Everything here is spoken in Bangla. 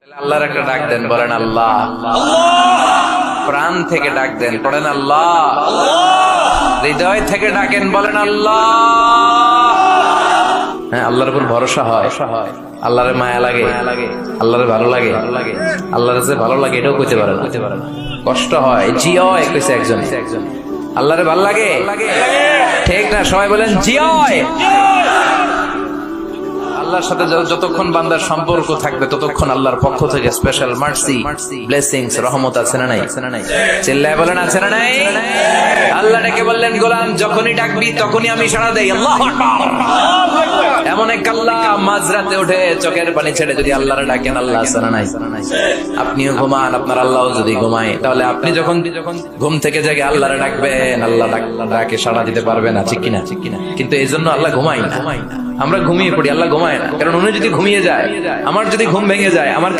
আল্লাহর একটা ডাক দেন, বলেন আল্লাহ। প্রাণ থেকে ডাক দেন, বলেন আল্লাহ। হৃদয় থেকে ডাকেন, বলেন আল্লাহ। হ্যাঁ, আল্লাহর উপর ভরসা হয়, আল্লাহরে মায়া লাগে, আল্লাহরে ভালো লাগে, আল্লাহর যে ভালো লাগে এটাও কইতে পারে না, কষ্ট হয়, জিয় কইছে একজন, আল্লাহরে ভালো লাগে, ঠিক না? সবাই বলেন জিয়। আল্লাহর সাথে যতক্ষণ বান্দার সম্পর্ক থাকবে ততক্ষণ আল্লাহর পক্ষ থেকে স্পেশাল মার্সি, ব্লেসিংস, রহমত আছে না নাই? চিল্লায় বলেন আছে না নাই? আল্লাহ ডেকে বললেন, গোলাম যখনই ডাকবি তখনই আমি সাড়া দেই। আল্লাহু আকবার। এমন এক আল্লাহ মাঝরাতে উঠে চোখের পানি ছেড়ে যদি আল্লাহরে ডাকেন, আল্লাহ আছে না নাই? আপনিও ঘুমান, আপনার আল্লাহও যদি ঘুমায়, তাহলে আপনি যখন ঘুম থেকে জেগে আল্লাহরে ডাকবেন, আল্লাহ ডাকে সাড়া দিতে পারবে না, ঠিক কিনা? কিন্তু এই জন্য আল্লাহ ঘুমায় না। আমরা ঘুমিয়ে পড়ি, আল্লাহ ঘুমায় না। কারণ উনি যদি ঘুমিয়ে যায়, আমার যদি ঘুম ভেঙে যায়, আমার